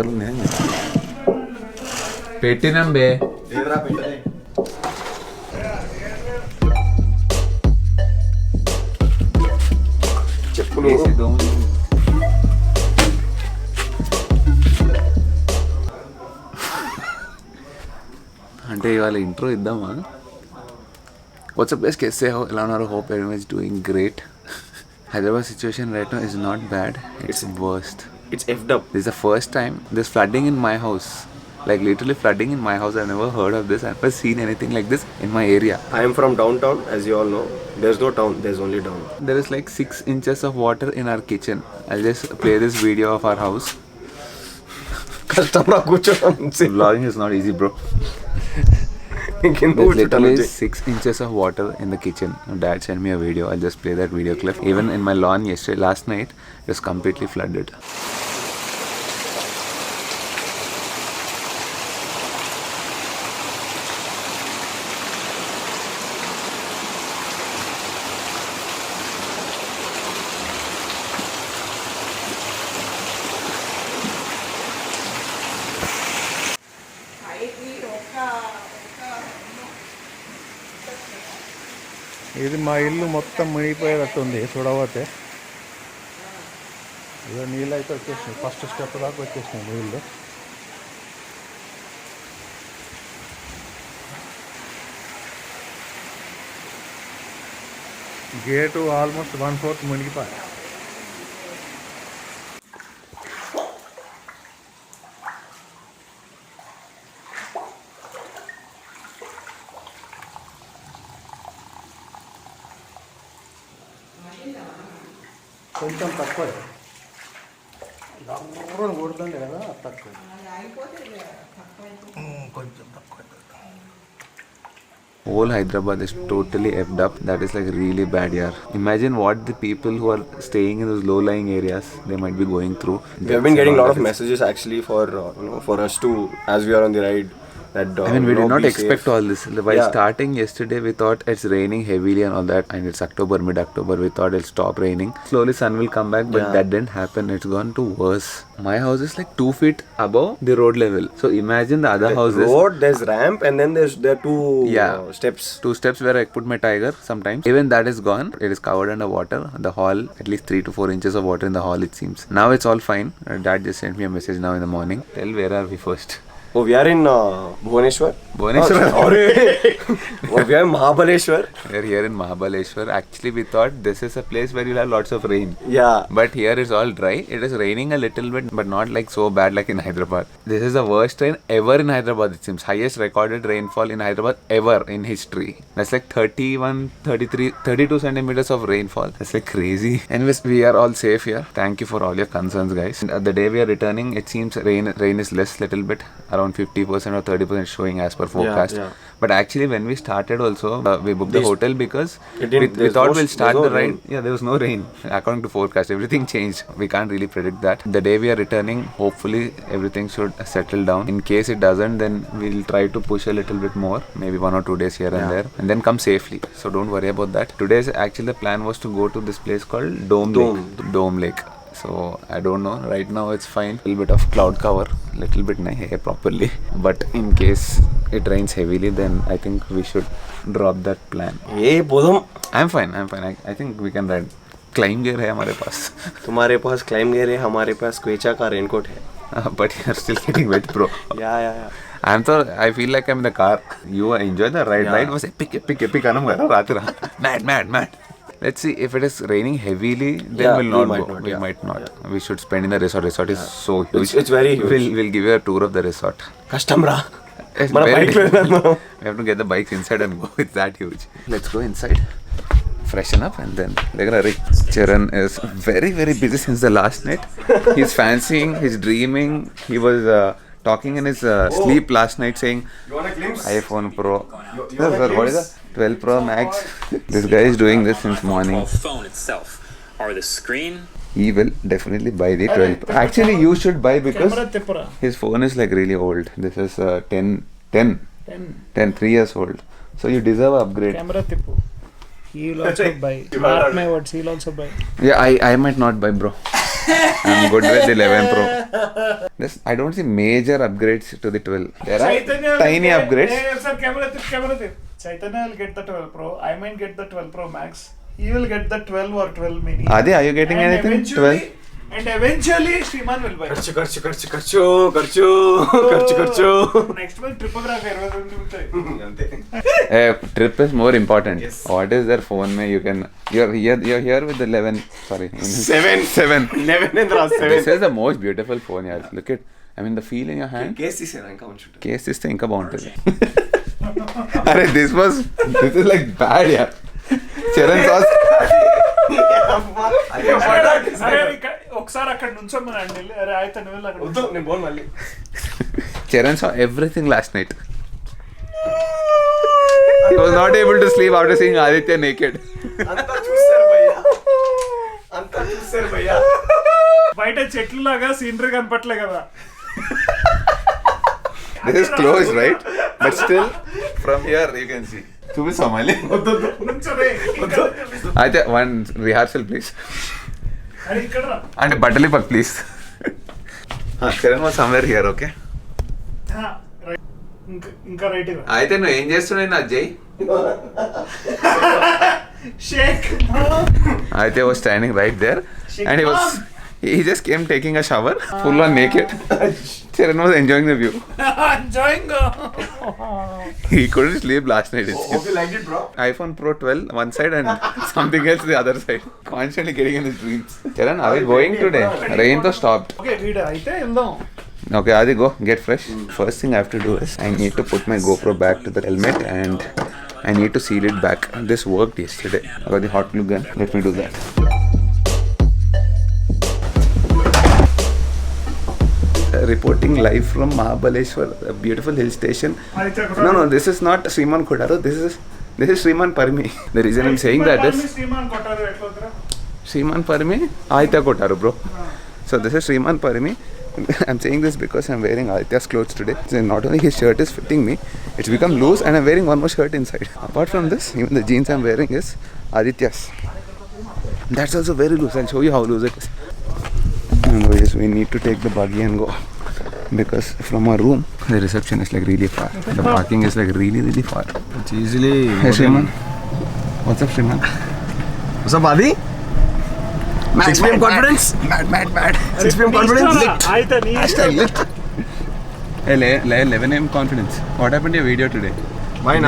స్పీకర్లు పెట్టినాం బే. చెప్పులు అంటే ఇవాళ ఇంట్రో ఇద్దామా? వాట్సాప్ గైస్, कैसे हो? ఎలా ఉన్నారు? Hope everyone is doing great. Hyderabad situation right now is not bad. It's worst. It's effed up. This is the first time there's flooding in my house. Like literally flooding in my house. I've never heard of this. I've never seen anything like this in my area. I am from downtown, as you all know. There's no town, there's only down. There is like 6 inches of water in our kitchen. I'll just play this video of our house. Customer Vlogging is not easy, bro. There's literally 6 inches of water in the kitchen. Dad sent me a video. I'll just play that video clip. Even in my lawn last night, it was completely flooded. ఇది మా ఇల్లు మొత్తం మునిగిపోయేటట్టుంది చూడబోతే. ఇదో నీళ్ళు అయితే వచ్చేసినాయి, first step దాకా వచ్చేసినాయి నీళ్ళు. గేటు ఆల్మోస్ట్ 1/4 మునిగిపోయి. కొంచెం తక్కువ దూరం కొడుతుంది కదా, తక్కువ కొంచెం తక్కువ. Whole Hyderabad is totally effed up. That is like really bad here. Imagine what the people who are staying in those low-lying areas they might be going through. We have been getting a lot of messages actually for for us to, as we are on the ride. That, I mean, we did not expect safe. all this. While starting yesterday, we thought it's raining heavily and all that, and it's October, mid-October. We thought it'll stop raining. Slowly, sun will come back, but that didn't happen. It's gone to worse. My house is like 2 feet above the road level. So imagine the other houses. Road, there's ramp, and then there are 2 steps. 2 steps where I put my tiger sometimes. Even that is gone. It is covered under water. The hall, at least 3 to 4 inches of water in the hall, it seems. Now it's all fine. Dad just sent me a message now in the morning. Tell where are we first? Oh, we are in Bhubaneswar. Bhubaneswar. Oh, we are in Mahabaleshwar. We are here in Mahabaleshwar. Actually, we thought this is a place where you'll have lots of rain. Yeah. But here it's all dry. It is raining a little bit, but not like so bad like in Hyderabad. This is the worst rain ever in Hyderabad, it seems. Highest recorded rainfall in Hyderabad ever in history. That's like 31, 33, 32 centimeters of rainfall. That's like crazy. Anyways, we are all safe here. Thank you for all your concerns, guys. And the day we are returning, it seems rain is less, little bit. Around 50% or 30% showing as per forecast. Yeah. But actually when we started also, we booked the hotel because we thought we'll start the ride. Yeah, there was no rain according to forecast. Everything changed. We can't really predict that. The day we are returning, hopefully everything should settle down. In case it doesn't, then we'll try to push a little bit more, maybe 1 or 2 days here and there, and then come safely. So don't worry about that. Today's actually the plan was to go to this place called Dome Lake. So I don't know, right now it's fine. Little bit of cloud cover, little bit nahi hai properly, but in case it rains heavily, then I think we should drop that plan. Hey Bodham, I'm fine. I think we can ride. Climb gear hai hamare paas. तुम्हारे पास climb gear है, हमारे पास Quechua का raincoat है. But you're still getting wet, bro. Yeah. I feel like I'm in the car. You enjoy the ride. Ride was epic anam kara raatra. Mad. Let's see, if it is raining heavily, then we'll not go. We might not. Yeah. We should spend in the resort. Resort is so huge. It's very huge. We'll give you a tour of the resort. Customer. We have to get the bikes inside and go. It's that huge. Let's go inside, freshen up, and then they're gonna reach. Charan is very, very busy since the last night. He's fancying, he's dreaming. He was talking in his sleep last night saying, You want a glimpse? iPhone Pro. Sir, what is that? 12 Pro Max. This guy is doing this since morning. Phone itself or the screen. He will definitely buy the 12 Pro. Actually, you should buy because his phone is like really old. This is 3 years old. So you deserve an upgrade. Camera tippu. He will also buy. Mark my words, he will also buy. Yeah, I might not buy, bro. I'm good with the 11 Pro. I don't see major upgrades to the 12. There are tiny upgrades. Sir, camera. Chaitanya will get the 12 Pro. I might get the 12 Pro Max. He will get the 12 or 12 mini. Adi, are you getting And anything? eventually- 12? And eventually, Shriman will buy. ఖర్చు Next month, Tripography 22 ఉంటాయి. అంతే. Trip is more important. What is their phone? You can. You're here with the 11. Sorry. 7. 11 and This is the most beautiful phone. Yeah. Look at. I mean, the feel in your hand. Case తీసారా ఇంకా ఉంచుంటే Case ఇస్తే ఇంకా బాగుంటుంది. అరే this is like bad yeah. Charan sauce అరే, ఒకసారి అక్కడ నుంచోమనండి. అరే అయితే నువ్వు వెళ్ళి అక్కడ వద్దు నేను పోను మళ్ళీ. Charan saw everything last night. He was not able to sleep after seeing Aditya naked. అంతా చూస్తారు భయ్యా. బయట చెట్లు లాగా సీనరీ కనపట్లే కదా. This is close, right? But still, from here you can see. చూపిస్తాం మళ్ళీ. నుంచోరే. అయితే one rehearsal please. అరే ఇక్కడ రా. అంటే బట్టలి పక్ please. Charan was somewhere here, okay? Right. ఇంకా రైట్ రా. అయితే నువ్వు ఏం చేస్తున్నావు నా జై? షేక్. అయితే was standing right there and he just came taking a shower full on naked. Charan was enjoying the view. Enjoying. He couldn't sleep last night. Hope you liked it, bro. iPhone Pro 12 one side and something else the other side. Constantly getting in his dreams. Charan, are we going today? Rain though stopped. Okay read అయితే వెళ్దాం. Okay, Adi, go get fresh. First thing I have to do is I need to put my GoPro back to the helmet and I need to seal it back. This worked yesterday. I got the hot glue gun. Let me do that. Reporting live from Mahabaleshwar, a beautiful hill station. No, this is not Sriman Kotaru. This is Sriman Parmi. The reason I'm saying that is Shriman కొట్టారు ఎట్లా వద్దురా? Sriman Parmi, Aditya Kotaru, bro. So this is Sriman Parmi. I'm saying this because I'm wearing Aditya's clothes today. So not only his shirt is fitting me, it's become loose and I'm wearing one more shirt inside. Apart from this, even the jeans I'm wearing is Aditya's. That's also very loose. I'll show you how loose it is. Anyways, we need to take the buggy and go. Because from our room, the reception is like really far. The parking is like really far. It's easily. Hey Shriman. What's up Shriman? What's up, Adi? 6 PM confidence? Mad. 6 PM confidence? అయితే నీ Hashtag lit. Hey, 11 AM confidence. What happened to your video today? Mine,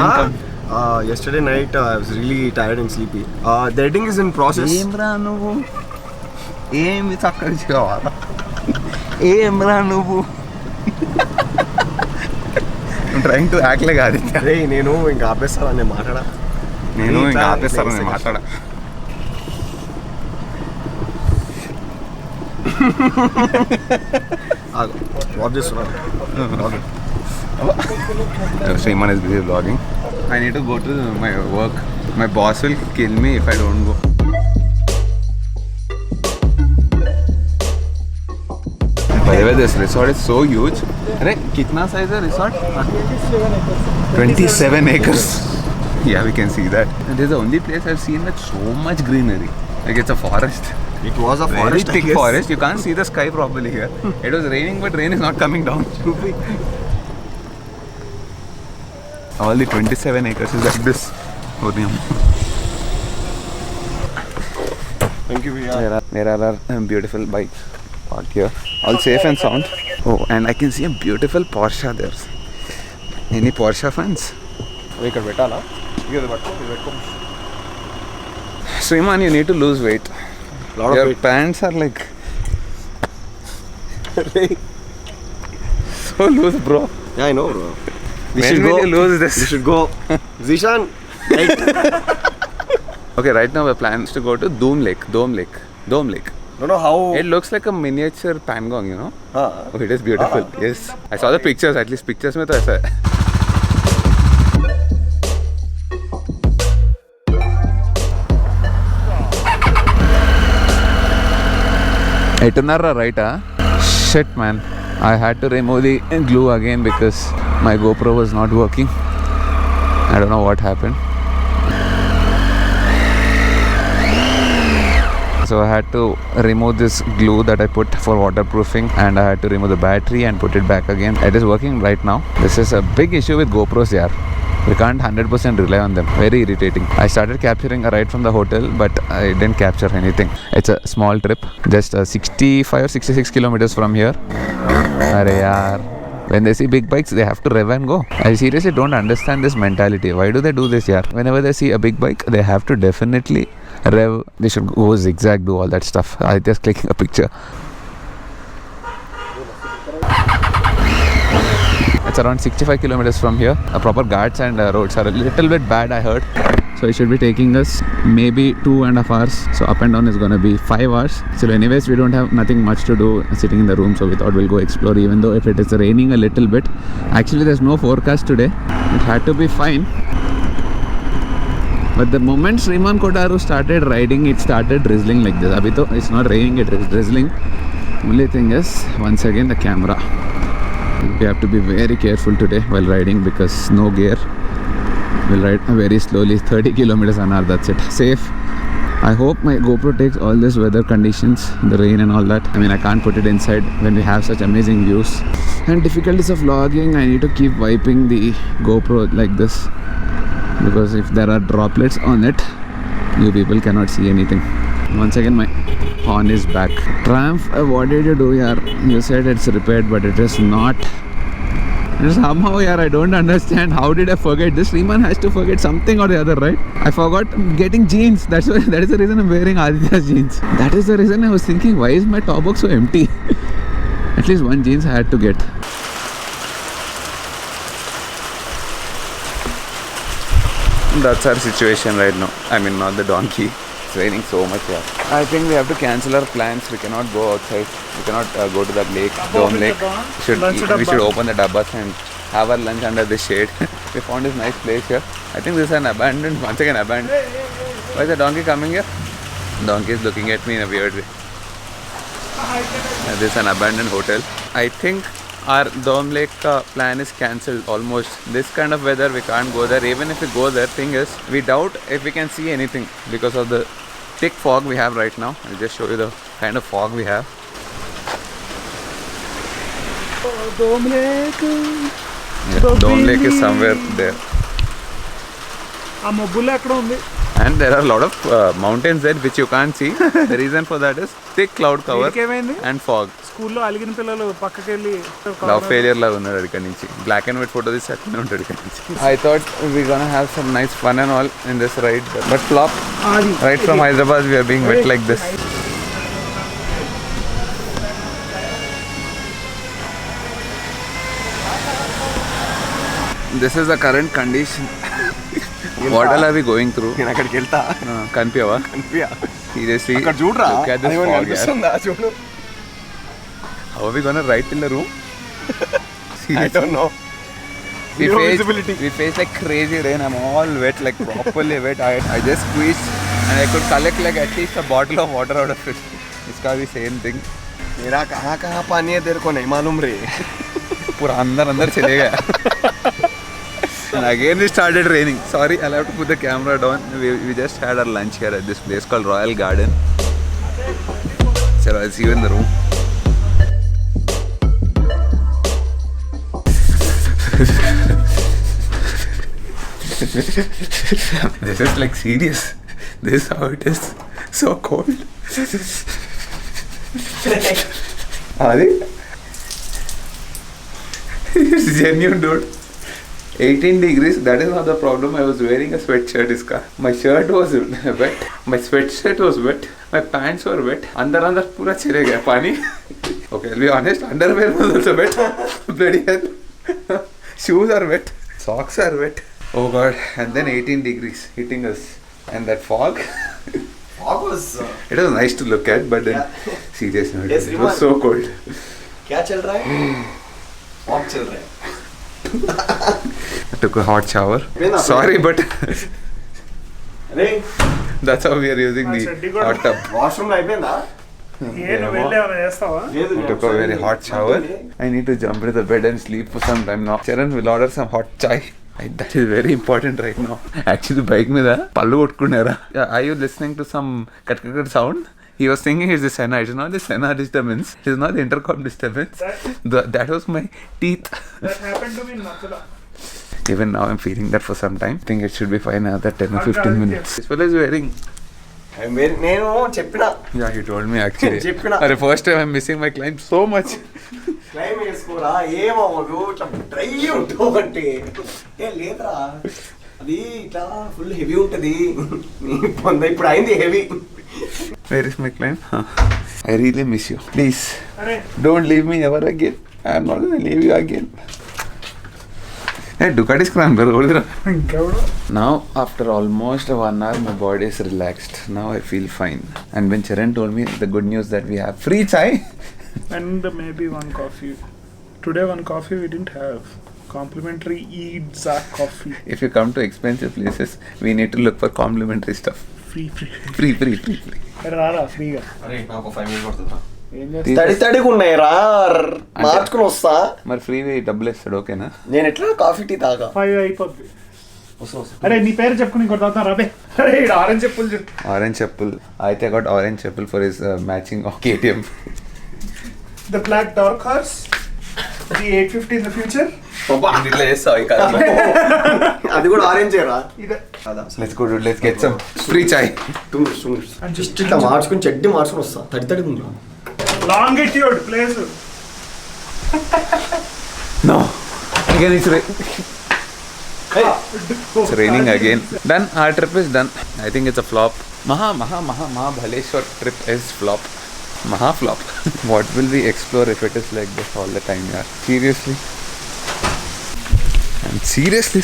yesterday night I was really tired and sleepy. The editing is in process. ఏమ్రా నువ్వు ఏమి చక్కగా కావాలా ఏమ్రా నువ్వు trying to act like Aditya అరే నేను ఇంకా ఆపేస్తాను నేను మాట్లాడా. నేను ఇంకా ఆపేస్తాను నేను మాట్లాడా. వాట్ చేస్తున్నాను. Shriman is busy vlogging. I need to go to my work. My boss will kill me if I don't go. By the way, this resort is so huge. Arey, kitna size hai resort? 27 acres. Yeah, we can see that. And this is the only place I've seen with so much greenery. Like it's a forest. It was a Very forest. thick forest. You can't see the sky properly here. It was raining, but rain is not coming down. All the 27 acres is like this. Thank you, Vijay. There are beautiful bikes parked here. All safe and sound. Oh, and I can see a beautiful Porsche there. Any Porsche fans? ఇక్కడ పెట్టాలా? ఇది పెట్టుకో. Shriman, you need to lose weight. Lot of Your weight. pants are like so loose, bro. Yeah, I know, bro. When will you lose this? We should go. Zishan, right? Okay, right now our plan is to go to Dome Lake. Don't know how. It looks like a miniature Pangong, you know? Huh. Oh, it is beautiful. Yes. I saw the pictures. At least pictures mein to aisa hai. Etunarra right, huh? Shit, man. I had to remove the glue again because my GoPro was not working. I don't know what happened. So I had to remove this glue that I put for waterproofing, and I had to remove the battery and put it back again. It is working right now. This is a big issue with GoPros here. We can't 100% rely on them. Very irritating. I started capturing right from the hotel, but I didn't capture anything. It's a small trip, just 65 or 66 kilometers from here. Arey yaar. When they see big bikes, they have to rev and go. I seriously don't understand this mentality. Why do they do this here? Whenever they see a big bike, they have to definitely rev. They should go zigzag, do all that stuff. I just clicking a picture. It's around 65 kilometers from here. Proper guards and roads are a little bit bad, I heard. So it should be taking us maybe 2.5 hours. So up and down is going to be 5 hours. So anyways, we don't have nothing much to do sitting in the room. So we thought we'll go explore, even though if it is raining a little bit. Actually, there's no forecast today. It had to be fine. But the moment Sriman Kotaru started riding, it started drizzling like this. Abhi to it's not raining, it is drizzling. Only thing is, once again, the camera. We have to be very careful today while riding because no gear. We'll ride very slowly, 30 kilometers an hour, that's it. Safe. I hope my GoPro takes all this weather conditions, the rain and all that. I mean, I can't put it inside when we have such amazing views. And difficulties of vlogging, I need to keep wiping the GoPro like this, because if there are droplets on it, you people cannot see anything. Once again, my horn is back. Triumph, what did you do here? You said it's repaired, but it is not. Somehow here, I don't understand. How did I forget this? Sriman has to forget something or the other, right? I forgot getting jeans. That is the reason I'm wearing Aditya's jeans. That is the reason I was thinking, why is my top box so empty? At least one jeans I had to get. That's our situation right now. I mean, not the donkey. It's raining so much here. I think we have to cancel our plans. We cannot go outside. We cannot go to that lake, Dome Lake. We should open the dabbas and have our lunch under the shade. We found this nice place here. I think this is an abandoned, once again abandoned. Why is the donkey coming here? Donkey is looking at me in a weird way. This is an abandoned hotel. I think our Dome Lake plan is cancelled almost. This kind of weather we can't go there. Even if we go there, thing is, we doubt if we can see anything because of the thick fog we have right now. I'll just show you the kind of fog we have. Dome Lake. Yeah, Dome Lake is somewhere there. And there are a lot of mountains there which you can't see. The reason for that is thick cloud cover and fog. స్కూల్లో అలిగిన పిల్లలు పక్కకి వెళ్ళి love failure లాగా ఉన్నాడు ఇక్కడ నుంచి black and white photo తీసి అట్లనే ఉంటాడు ఇక్కడ నుంచి I thought we gonna have some nice fun and all in this ride but flop right from Hyderabad we're being wet like this this is the current condition what all are we going through నేను అక్కడికి వెళ్తా కనిపించవా seriously అక్కడ చూడరా కనిపిస్తుందా చూడు. How are we gonna ride till the room? I don't know. We face like crazy rain. I'm all wet, like properly wet. I just squeezed and I could collect like at least a bottle of water out of it. It's got the same thing. मेरा कहाँ पानी है तेरे को नहीं मालूम रे. पूरा अंदर चले गया. And again it started raining. Sorry, I'll have to put the camera down. We just had our lunch here at this place called Royal Garden. So I'll see you in the room. This is like serious. This is how it is. So cold. Adi? It's genuine, dude. 18 degrees, that is not the problem. I was wearing a sweatshirt, iska. My shirt was wet. My sweatshirt was wet. My pants were wet. Andar pura chile gaya pani. Okay, I'll be honest, underwear was also wet. Bloody hell. Shoes are wet. Socks are wet. Oh god. And then 18 degrees hitting us. And that fog. Fog was... It was nice to look at, but then... Seriously, Yes, it was so cold. क्या चल रहा है? Fog चल रहा है. I took a hot shower. Sorry, but... That's how we are using the hot tub. Washroom అయిపోయిందా? I took a very hot shower. I need to jump into the bed and sleep for some time now. Charan will order some hot chai. That is very important right now. Actually, bike మీద పళ్ళు కొట్టుకున్నారా? Are you listening to some cut sound? He was thinking it's the Senna. It's not the Senna disturbance. It's not the intercom disturbance. That was my teeth. That happened to me in Mathura. Even now I'm feeling that for some time. I think it should be fine another 10 or 15 minutes. This fellow is wearing... నేను చెప్పినా Yeah, he told me actually. చెప్పినా. The first time I'm missing my climb so much. Climb వేసుకోరా ఏమవ్వదు ఇట్లా dry ఉంటావు అంటే ఏ లేదురా అది ఇట్లా ఫుల్ హెవీ ఉంటుంది ఇప్పుడు అయింది heavy. Where is my climb? I really miss you. Please, Arey, don't leave me ever again. I'm not gonna leave you again. Hey, Ducati's climb, bro. Now, after almost 1 hour, my body is relaxed. Now I feel fine. And when Charan told me the good news that we have free chai, and maybe one coffee. Today one coffee we didn't have. Complimentary Zach coffee. if you come to expensive places, we need to look for complimentary stuff. Free. Free. రారా ఫ్రీగా. అరే నాకు 5 minutes పడుతుందా? ఏం చేస్తా? తడిగా ఉన్నాయి రా మార్చుకుని వస్తా. మరి ఫ్రీ డబ్బులు ఇస్తాడు ఓకేనా? నేను ఎట్లా కాఫీ టీ తాగా 5 అయిపోద్ది. అరే నీ పేరు చెప్పుకుని ఇంకోటి తాగుతా రాబే. అరే ఇది ఆరెంజ్ చెప్పులు చెప్పు. Orange chappal. I got orange chappal for his matching KTM. The black dark horse. The 850 in the future. ఇట్లా చేస్తావు ఇక. అది కూడా ఆరెంజ్ రా. ఇదే. Let's go dude, let's get some free chai. Just ఇట్లా మార్చుకుని చెడ్డి మార్చుకుని వస్తా. తడిగా ఉంది. Longitude place. No. Again it's It's raining again. Done. Our trip is done. I think it's a flop. Mahabhaleshwar trip is flop. Flop. What will we explore if it is like this all the time, yaar? Seriously. I'm seriously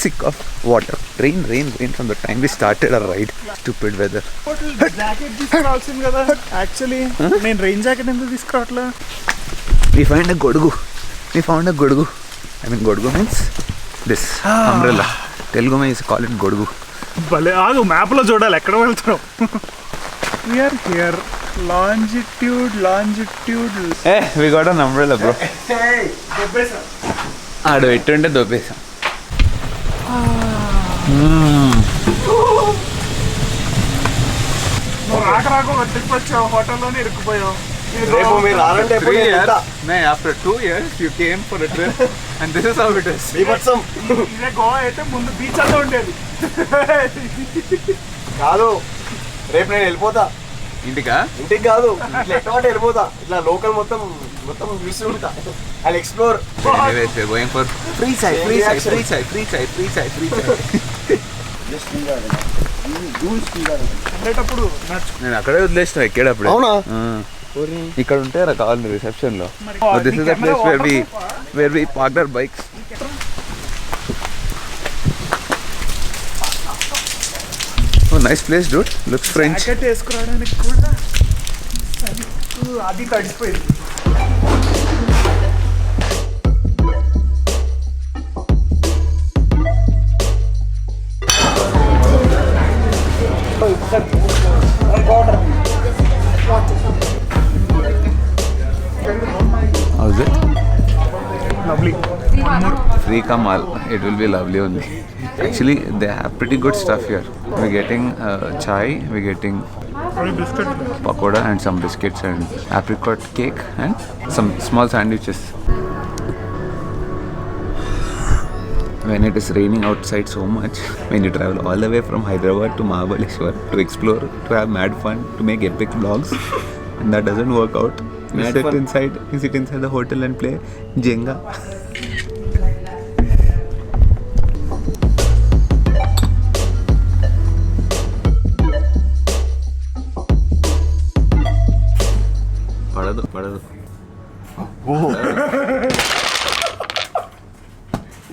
sick of water. Rain from the time we started our ride. Stupid weather. Jacket తీసుకురావాల్సింది కదా. Actually నేను rain jacket ఎందుకు తీసుకురావట్లే? We found a godugu. I mean godugu means this umbrella. Telugu may call it godugu. భలే ఆగు map లో చూడాలి ఎక్కడ వెళ్తున్నాం. We are here. Longitude. Hey, we got an umbrella, bro. దొబ్బేసా. ఆడు ఎట్టుంటే దొబ్బేసాం. నువ్వు రాక ఒక ట్రిప్ వచ్చావు హోటల్లోనే ఇరుక్కుపోయావు. రేపు మీరు రానంటే ఎప్పుడు నేను వెళ్తా. After 2 years, you came for a trip, and this is how it is. బీభత్సం. ఇదే గోవా అయితే ముందు బీచ్ అంతా ఉండేది. కాదు రేపు నేను వెళ్ళిపోతా. ఇంటికా? ఇంటికి కాదు ఇట్లా ఎటువంటి వెళ్ళిపోతా. ఇట్లా లోకల్ మొత్తం చూసి ఉంటా. I explore. Anyways, we're going for free chai. వెళ్ళేటప్పుడు నేను అక్కడే వదిలేసిన ఎక్కేటప్పుడు. అవునా? ఇక్కడ ఉంటే కావాలి రిసెప్షన్ లో. మరి This is the place where we parked our bikes. Oh, nice place, dude. Looks French. Jacket వేసుకురావడానికి కూడా అది తడిసిపోయింది. How's it? Lovely. Free Kamal. It will be lovely only. Actually, they have pretty good stuff here. We're getting chai, we're getting biscuit. pakoda and some biscuits and apricot cake and some small sandwiches. When it is raining outside so much, when you travel all the way from Hyderabad to Mahabaleshwar to explore, to have mad fun, to make epic vlogs, and that doesn't work out. You sit inside the hotel and play Jenga. పడదు.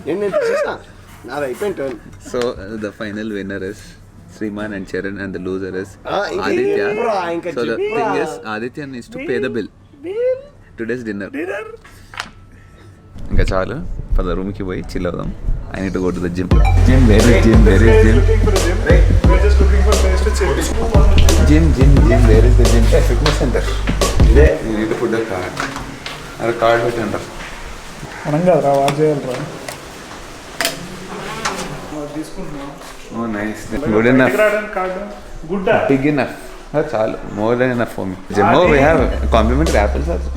నేను చూసిన నాది అయిపోయింది. So the final winner is Sriman and Charan, and the loser is ఇంకా Aditya. ఇంకా So the చెప్పరా. thing is, Aditya needs to pay the bill. Today's dinner. ఇంకా చాలు, పద రూమ్కి పోయి చిల్ అవుదాం. I need to go to the gym. Where is gym? We're just looking for place to chill. Gym. Where is the gym? Hey, fitness center. You need to put the card. Or card పెట్టండి. మనం కదరా వాడు చేయాలరా. తీసుకుంటున్నాం. Oh, nice. Good enough. Card గుడ్డా. Big enough. That's all. More than enough for me. Jimmo, we have complimentary apples also.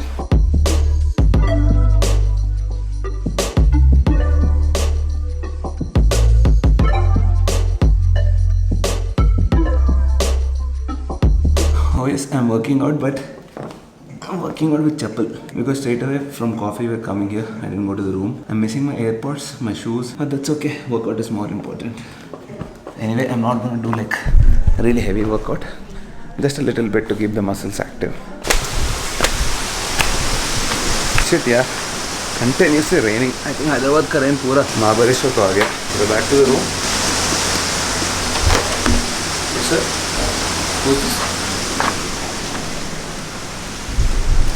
Oh yes, I'm working out, but I'm working out with chappal because straight away from coffee we're coming here. I didn't go to the room. I'm missing my AirPods, my shoes, but that's okay. Workout is more important. Anyway, I'm not gonna do like a really heavy workout. Just a little bit to keep the muscles active. Shit, yeah. Continuously raining. I think Hyderabad ka rain pura Mahabaleshwar ko aa gaya. Go back to the room. Yes, sir. Who's this?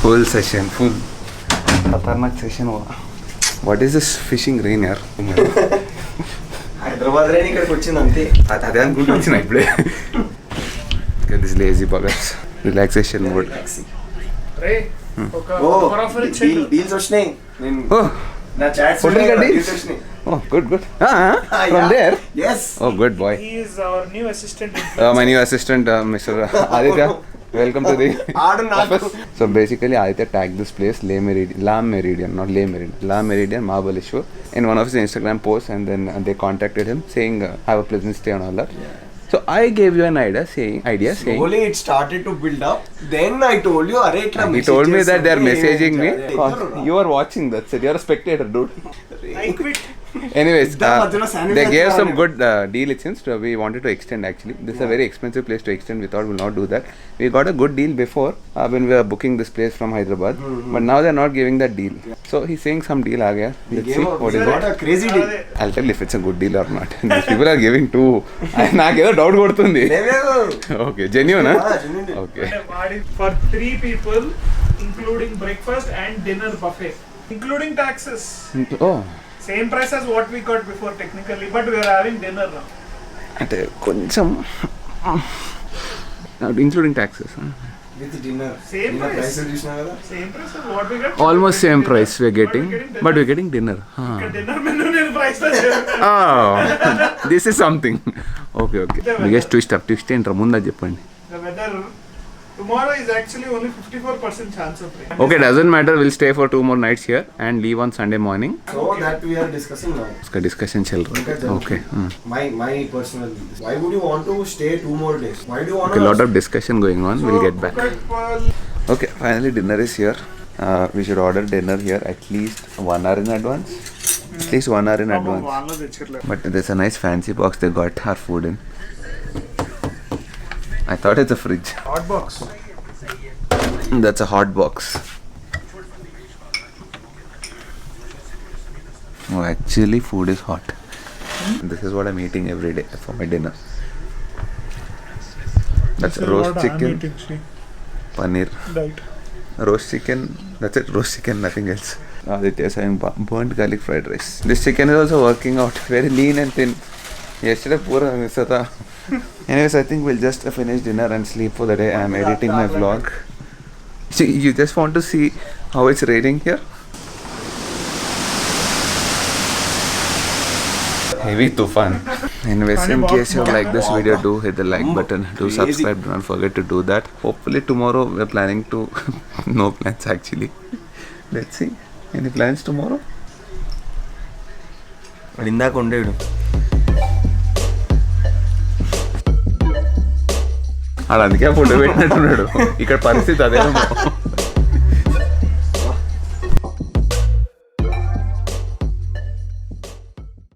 Full session, full. Khatarnak session hua. What is this fishing rain, yaar? Hyderabad rain ఇక్కడికి వచ్చింది అంతే. అదే అనుకుంటూ వచ్చిన ఇప్పుడే. This lazy buggers. Relaxation mode. రే ఒక offer ఇచ్చేయండి. Deals వచ్చినాయి. నేను Oh, నా చాట్స్ hotel ka deals? వచ్చినాయి. Oh, good, good. From there? Yes. Oh, good boy. He is our new assistant. My new assistant, Mr. Aditya. Welcome to the ఆడు నాకు office. So basically, Aditya tagged this place, La Meridian, not Le Meridian, La Meridian, Mahabaleshwar, in one of his Instagram posts, and then they contacted him saying, have a pleasant stay and all that. So I gave you an idea saying, slowly it started to build up. Then I told you, అరే ఇట్లా he told me that they are messages messaging me. You are watching that, so you are a spectator, dude. I quit. Anyways, they gave some sanitizer. good deal since we wanted to extend actually. This is a very expensive place to extend. We thought we'll not do that. We got a good deal before when we were booking this place from Hyderabad. But now they're not giving that deal. So he's saying some deal aa gaya. Let's see what is it. Crazy deal. I'll tell if it's a good deal or not. These people are giving too. నాకేదో doubt కొడుతుంది. Okay, genuine, huh? Okay. For 3 people, including breakfast and dinner buffet, including taxes. Oh. Same price as what we got before technically, but we are having dinner now. అంటే కొంచెం including taxes with dinner. Same price. Price చూసినా కదా. Same price as what we got. Almost same price we're getting but we're getting dinner Dinner menu నేను price తో this is something okay okay biggest twist ఏంట్రా ముందు అది చెప్పండి. The weather tomorrow is actually only 54% chance of rain. Okay, doesn't matter, we'll stay for 2 more nights here and leave on Sunday morning. So that we are discussing now. Uska discussion chal raha hai. Okay. My personal. Why would you want to stay 2 more days? Why do you want Okay, to? lot of discussion going on. We'll get back. Okay, finally dinner is here. We should order dinner here at least 1 hour in advance. At least 1 hour in advance. వాళ్ళ తెచ్చిర్లే. But there's a nice fancy box they got our food in. I thought it's a fridge. Hot box. That's a hot box. Oh, actually food is hot. This is what I'm eating every day for my dinner. That's roast chicken, paneer, Right. roast chicken. That's it, roast chicken, nothing else. Aditya is having burnt garlic fried rice. This chicken is also working out, very lean and thin. Yesterday pura miss tha. Anyways, I think we'll just finish dinner and sleep for the day. I'm editing my vlog. See, you just want to see how it's raining here? Heavy tufan. Anyways, in case you like this video, do hit the like button, do subscribe, do not forget to do that. Hopefully tomorrow we're planning to no plans actually. Let's see. Any plans tomorrow? ఇందాక ఉండేడు. అందుకే food పెట్టినట్టున్నాడు. ఇక్కడ పరిస్థితి అదేమో.